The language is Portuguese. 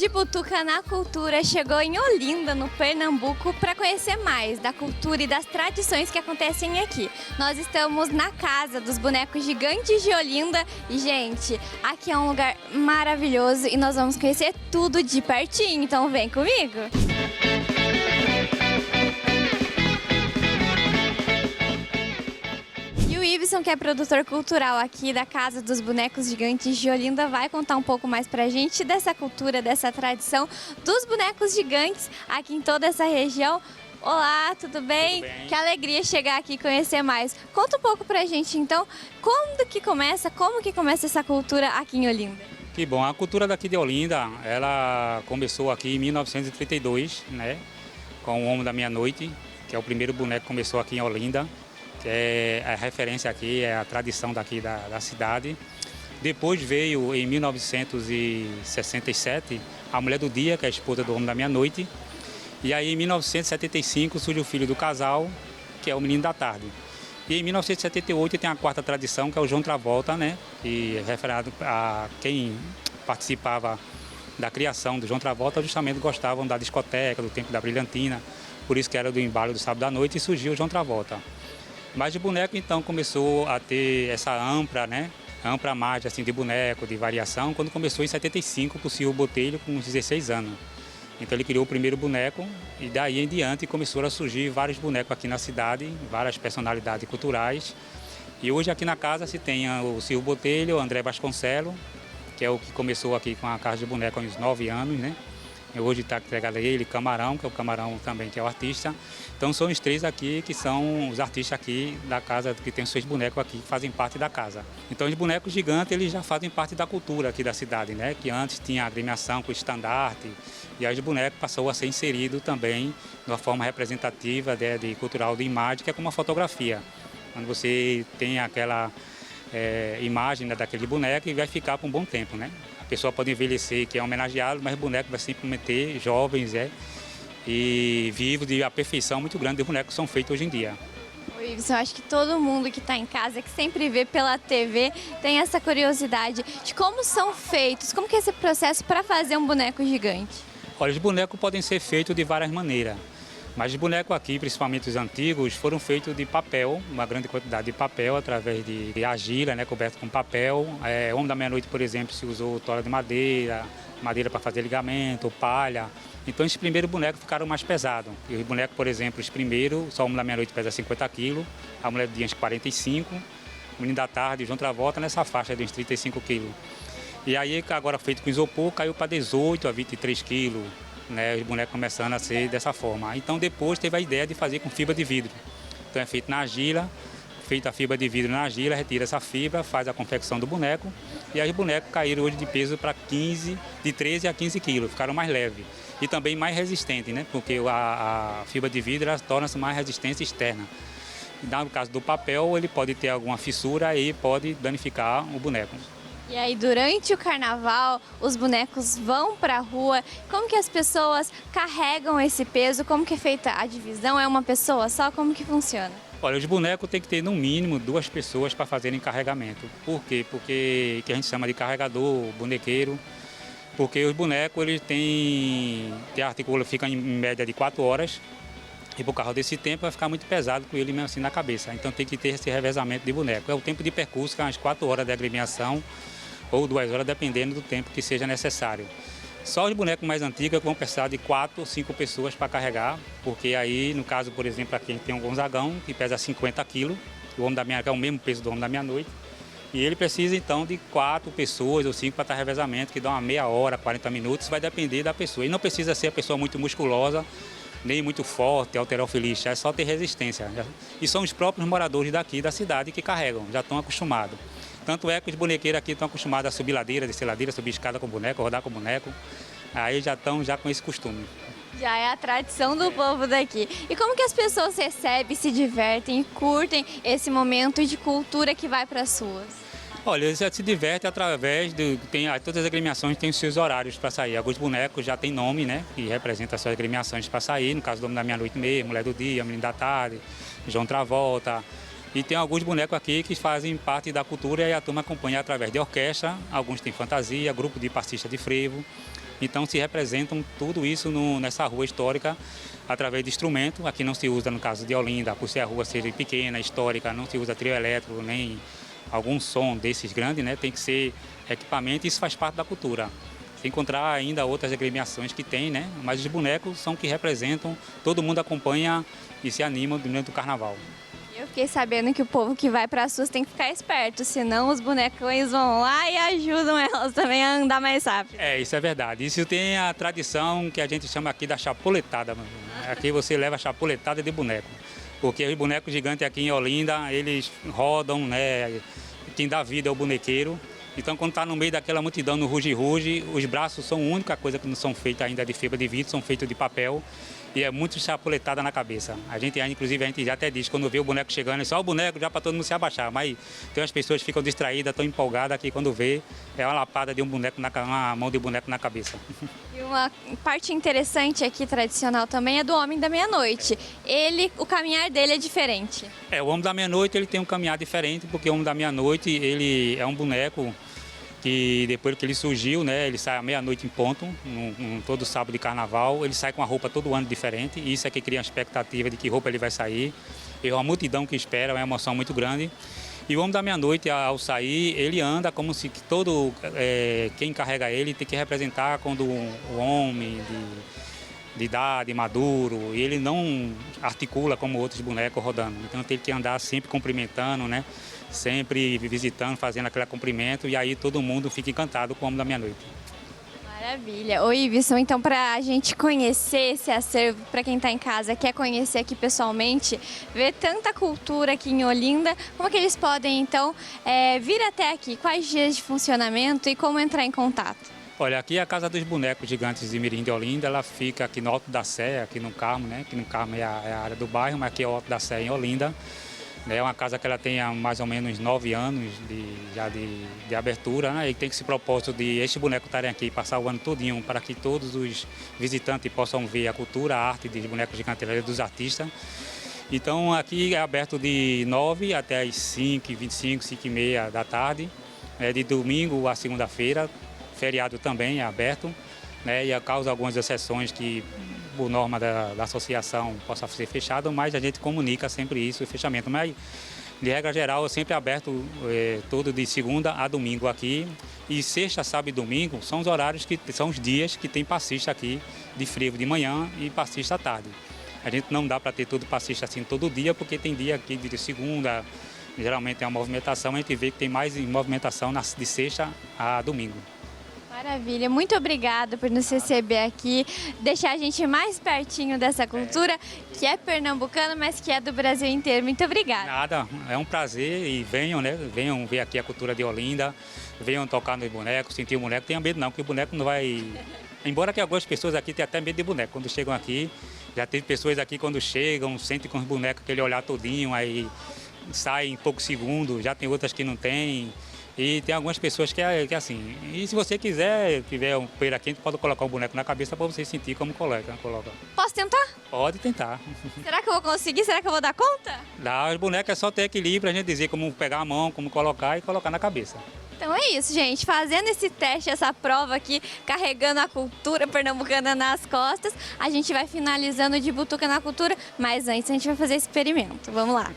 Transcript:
Tipo, Tucaná Cultura chegou em Olinda, no Pernambuco, para conhecer mais da cultura e das tradições que acontecem aqui. Nós estamos na Casa dos Bonecos Gigantes de Olinda e, gente, aqui é um lugar maravilhoso e nós vamos conhecer tudo de pertinho, então vem comigo! O Ibson, que é produtor cultural aqui da Casa dos Bonecos Gigantes de Olinda, vai contar um pouco mais pra gente dessa cultura, dessa tradição dos bonecos gigantes aqui em toda essa região. Olá, tudo bem? Tudo bem. Que alegria chegar aqui e conhecer mais. Conta um pouco pra gente então, como que começa essa cultura aqui em Olinda? Que bom, a cultura daqui de Olinda, ela começou aqui em 1932, né? Com o Homem da Meia-Noite, que é o primeiro boneco que começou aqui em Olinda. Que é a referência aqui, é a tradição daqui da cidade. Depois veio, em 1967, a Mulher do Dia, que é a esposa do Homem da Meia-Noite. E aí, em 1975, surge o filho do casal, que é o Menino da Tarde. E em 1978 tem a quarta tradição, que é o João Travolta, né? E é referado a quem participava da criação do João Travolta, justamente gostavam da discoteca, do tempo da brilhantina. Por isso que era do embalo do sábado à noite e surgiu o João Travolta. Mas de boneco, então, começou a ter essa ampla margem assim, de boneco, de variação, quando começou em 75 por Silvio Botelho, com uns 16 anos. Então ele criou o primeiro boneco e daí em diante começou a surgir vários bonecos aqui na cidade, várias personalidades culturais. E hoje aqui na casa se tem o Silvio Botelho, o André Vasconcelos, que é o que começou aqui com a casa de boneco há uns 9 anos, né? Hoje está entregado a ele, Camarão, que é o Camarão também, que é o artista. Então são os três aqui que são os artistas aqui da casa, que tem seus bonecos aqui, que fazem parte da casa. Então os bonecos gigantes, eles já fazem parte da cultura aqui da cidade, né? Que antes tinha agremiação com estandarte, e aí os bonecos passou a ser inserido também de uma forma representativa de cultural de imagem, que é como uma fotografia. Quando você tem aquela imagem, né, daquele boneco e vai ficar por um bom tempo, né? A pessoa pode envelhecer, que é homenageado, mas o boneco vai sempre manter jovens e vivos, de a perfeição muito grande dos bonecos que são feitos hoje em dia. Ibson, eu acho que todo mundo que está em casa, que sempre vê pela TV, tem essa curiosidade de como são feitos, como que é esse processo para fazer um boneco gigante? Olha, os bonecos podem ser feitos de várias maneiras, mas os bonecos aqui, principalmente os antigos, foram feitos de papel, uma grande quantidade de papel, através de argila, né, coberto com papel. Homem da Meia-Noite, por exemplo, se usou tora de madeira para fazer ligamento, palha. Então, esses primeiros bonecos ficaram mais pesados. E os bonecos, por exemplo, os primeiros, só o Homem da Meia-Noite pesa 50 quilos, a Mulher do Dia 45, o Menino da Tarde, o João Travolta, nessa faixa de uns 35 quilos. E aí, agora feito com isopor, caiu para 18 a 23 quilos, né, os bonecos começando a ser dessa forma. Então, depois teve a ideia de fazer com fibra de vidro. Então, é feito na argila, feita a fibra de vidro na argila, retira essa fibra, faz a confecção do boneco. E aí, os bonecos caíram hoje de peso para de 13 a 15 quilos, ficaram mais leves. E também mais resistentes, né, porque a fibra de vidro torna-se mais resistência externa. No caso do papel, ele pode ter alguma fissura e pode danificar o boneco. E aí, durante o carnaval, os bonecos vão para a rua. Como que as pessoas carregam esse peso? Como que é feita a divisão? É uma pessoa só? Como que funciona? Olha, os bonecos tem que ter no mínimo 2 pessoas para fazerem carregamento. Por quê? Porque que a gente chama de carregador, bonequeiro. Porque os bonecos, eles têm articulação, ficam em média de 4 horas. E por causa desse tempo vai ficar muito pesado com ele mesmo assim na cabeça. Então tem que ter esse revezamento de boneco. É o tempo de percurso, que é umas 4 horas de agremiação, ou 2 horas, dependendo do tempo que seja necessário. Só os bonecos mais antigos vão precisar de 4 ou 5 pessoas para carregar, porque aí, no caso, por exemplo, aqui a gente tem um Gonzagão, que pesa 50 quilos, o Homem da Meia, que é o mesmo peso do Homem da Meia-Noite, e ele precisa, então, de 4 pessoas ou 5 para estar revezamento, que dá uma meia hora, 40 minutos, vai depender da pessoa. E não precisa ser a pessoa muito musculosa, nem muito forte, halterofilista, é só ter resistência. E são os próprios moradores daqui da cidade que carregam, já estão acostumados. Tanto é que os bonequeiros aqui estão acostumados a subir ladeira, descer ladeira, subir escada com boneco, rodar com boneco. Aí já estão com esse costume. Já é a tradição do povo daqui. E como que as pessoas recebem, se divertem e curtem esse momento de cultura que vai para as ruas? Olha, eles já se divertem através todas as agremiações têm os seus horários para sair. Alguns bonecos já têm nome, né? Que representa as suas agremiações para sair. No caso do Homem da Meia-Noite mesmo, Mulher do Dia, Menino da Tarde, João Travolta. E tem alguns bonecos aqui que fazem parte da cultura e a turma acompanha através de orquestra. Alguns têm fantasia, grupo de passista de frevo. Então se representam tudo isso nessa rua histórica através de instrumento. Aqui não se usa, no caso de Olinda, por ser a rua ser pequena, histórica, não se usa trio elétrico, nem algum som desses grandes, né? Tem que ser equipamento e isso faz parte da cultura. Se encontrar ainda outras agremiações que tem, né? Mas os bonecos são que representam, todo mundo acompanha e se anima durante o carnaval. Eu fiquei sabendo que o povo que vai para SUS tem que ficar esperto, senão os bonecões vão lá e ajudam elas também a andar mais rápido. Isso é verdade. Isso tem a tradição que a gente chama aqui da chapuletada. Aqui você leva a chapuletada de boneco. Porque os bonecos gigantes aqui em Olinda, eles rodam, né? Quem dá vida é o bonequeiro. Então, quando está no meio daquela multidão no ruge-ruge, os braços são a única coisa que não são feitos ainda de fibra de vidro, são feitos de papel e é muito chapuletada na cabeça. Inclusive, a gente já até diz, quando vê o boneco chegando, é só o boneco já para todo mundo se abaixar, mas tem umas pessoas que ficam distraídas, tão empolgadas que quando vê, é uma lapada de um boneco, uma mão de boneco na cabeça. E uma parte interessante aqui, tradicional também, é do Homem da Meia-Noite. O caminhar dele é diferente. O Homem da Meia-Noite ele tem um caminhar diferente, porque o Homem da Meia-Noite ele é um boneco que depois que ele surgiu, né, ele sai à meia-noite em ponto, todo sábado de carnaval, ele sai com a roupa todo ano diferente, e isso é que cria uma expectativa de que roupa ele vai sair, é uma multidão que espera, é uma emoção muito grande. E o Homem da Meia-Noite, ao sair, ele anda como se quem carrega ele tem que representar quando o homem de idade, maduro, e ele não articula como outros bonecos rodando, então tem que andar sempre cumprimentando, né? Sempre visitando, fazendo aquele cumprimento, e aí todo mundo fica encantado com o Homem da Meia-Noite. Maravilha. Ô Iveson, então para a gente conhecer esse acervo, para quem está em casa, quer conhecer aqui pessoalmente, ver tanta cultura aqui em Olinda, como que eles podem então vir até aqui? Quais dias de funcionamento e como entrar em contato? Olha, aqui é a Casa dos Bonecos Gigantes de Mirim de Olinda, ela fica aqui no Alto da Sé, aqui no Carmo, né? Aqui no Carmo é a área do bairro, mas aqui é o Alto da Sé em Olinda. É uma casa que ela tem há mais ou menos 9 anos de abertura, né? E tem esse propósito de estes bonecos estarem aqui, passar o ano todinho, para que todos os visitantes possam ver a cultura, a arte dos bonecos gigantes dos artistas. Então aqui é aberto de 9 até as 5h25, 5h30 da tarde, de domingo a segunda-feira, feriado também é aberto, né? E causa algumas exceções que por norma da associação possa ser fechado, mas a gente comunica sempre isso, o fechamento. Mas, de regra geral, é sempre aberto todo de segunda a domingo aqui. E sexta, sábado e domingo são os horários são os dias que tem passista aqui de frevo de manhã e passista à tarde. A gente não dá para ter todo passista assim todo dia, porque tem dia aqui de segunda, geralmente tem uma movimentação, a gente vê que tem mais movimentação de sexta a domingo. Maravilha, muito obrigada por nos receber aqui, deixar a gente mais pertinho dessa cultura que é pernambucana, mas que é do Brasil inteiro. Muito obrigada. Nada, é um prazer e venham, né? Venham ver aqui a cultura de Olinda, venham tocar nos bonecos, sentir o boneco. Tenha medo não, que o boneco não vai... Embora que algumas pessoas aqui tenham até medo de boneco quando chegam aqui. Já teve pessoas aqui quando chegam, sentem com os bonecos aquele olhar todinho, aí saem em poucos segundos, já tem outras que não tem. E tem algumas pessoas que é assim. E se você quiser, tiver um poeira quente, pode colocar um boneco na cabeça para você sentir como coloca. Posso tentar? Pode tentar. Será que eu vou conseguir? Será que eu vou dar conta? Dá, os bonecos é só ter equilíbrio, a gente dizer como pegar a mão, como colocar e colocar na cabeça. Então é isso, gente. Fazendo esse teste, essa prova aqui, carregando a cultura pernambucana nas costas, a gente vai finalizando de Butuca na Cultura, mas antes a gente vai fazer esse experimento. Vamos lá.